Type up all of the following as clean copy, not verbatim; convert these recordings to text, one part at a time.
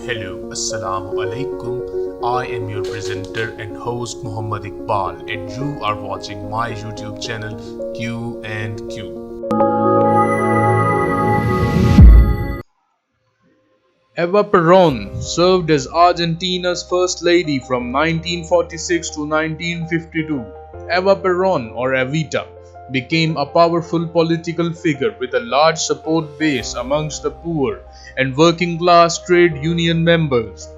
Hello, Assalamu alaikum. I am your presenter and host Muhammad Iqbal, and you are watching my YouTube channel Q and Q. Eva Peron served as Argentina's first lady from 1946 to 1952. Eva Peron, or EVITA, became a powerful political figure with a large support base amongst the poor and working-class trade union members.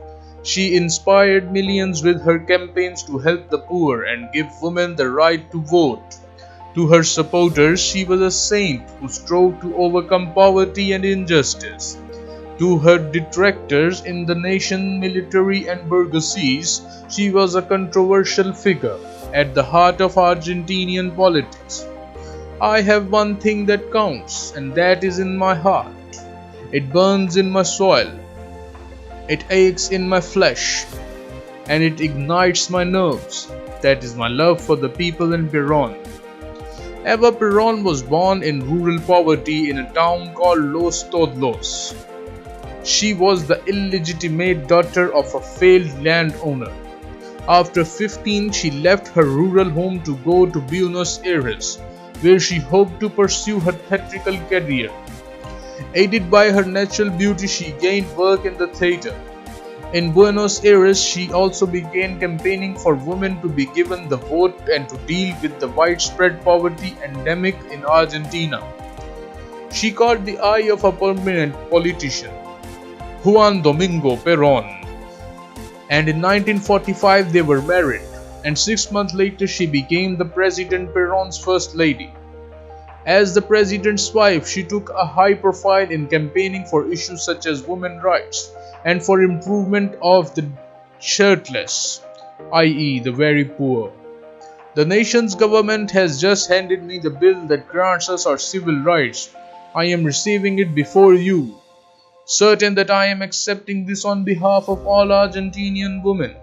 She inspired millions with her campaigns to help the poor and give women the right to vote. To her supporters, she was a saint who strove to overcome poverty and injustice. To her detractors in the nation, military and bourgeoisies, she was a controversial figure at the heart of Argentinian politics. I have one thing that counts, and that is in my heart. It burns in my soil. It aches in my flesh, and it ignites my nerves. That is my love for the people in Peron. Eva Peron was born in rural poverty in a town called Los TLODOS. She was the illegitimate daughter of a failed landowner. After 15, she left her rural home to go to Buenos Aires, where she hoped to pursue her theatrical career. Aided by her natural beauty, she gained work in the theater. In Buenos Aires, she also began campaigning for women to be given the vote and to deal with the widespread poverty endemic in Argentina. She caught the eye of a prominent politician, Juan Domingo Perón, and in 1945 they were married, and 6 months later she became the President Perón's first lady. As the president's wife, she took a high profile in campaigning for issues such as women's rights and for improvement of the shirtless, i.e. the very poor. The nation's government has just handed me the bill that grants us our civil rights. I am receiving it before you, certain that I am accepting this on behalf of all Argentinian women,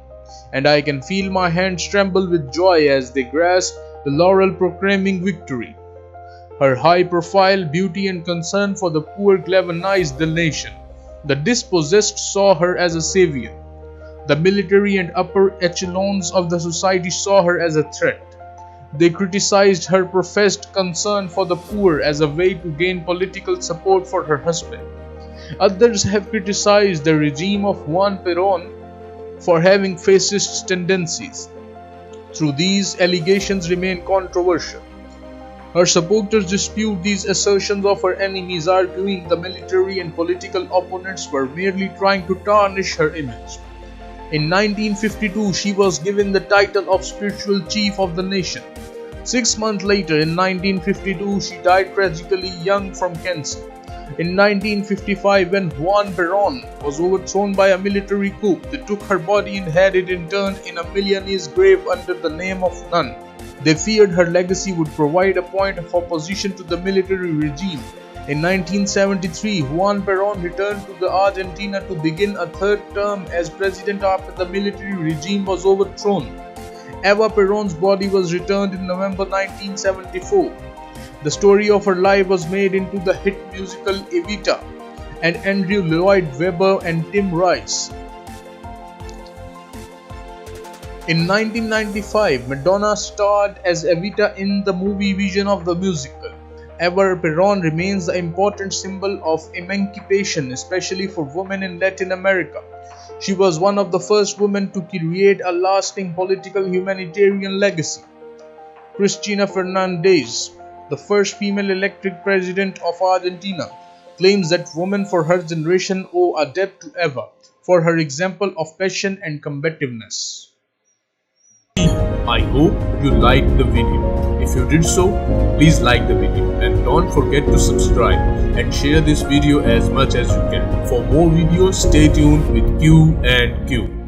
and I can feel my hands tremble with joy as they grasp the laurel proclaiming victory. Her high-profile beauty and concern for the poor galvanized the nation. The dispossessed saw her as a savior. The military and upper echelons of the society saw her as a threat. They criticized her professed concern for the poor as a way to gain political support for her husband. Others have criticized the regime of Juan Perón for having fascist tendencies. Though these allegations remain controversial, her supporters dispute these assertions of her enemies, arguing the military and political opponents were merely trying to tarnish her image. In 1952, she was given the title of spiritual chief of the nation. 6 months later, in 1952, she died tragically young from cancer. In 1955, when Juan Perón was overthrown by a military coup, they took her body and had it interned in a Milanese grave under the name of nun. They feared her legacy would provide a point of opposition to the military regime. In 1973, Juan Perón returned to the Argentina to begin a third term as president after the military regime was overthrown. Eva Perón's body was returned in November 1974. The story of her life was made into the hit musical EVITA, and Andrew Lloyd Webber and Tim Rice. In 1995, Madonna starred as EVITA in the movie version of the musical. Eva Peron remains the important symbol of emancipation, especially for women in Latin America. She was one of the first women to create a lasting political humanitarian legacy. Cristina Fernandez, the first female elected president of Argentina, claims that women for her generation owe a debt to Eva for her example of passion and combativeness. I hope you liked the video. If you did so, please like the video and don't forget to subscribe and share this video as much as you can. For more videos, stay tuned with Q and Q.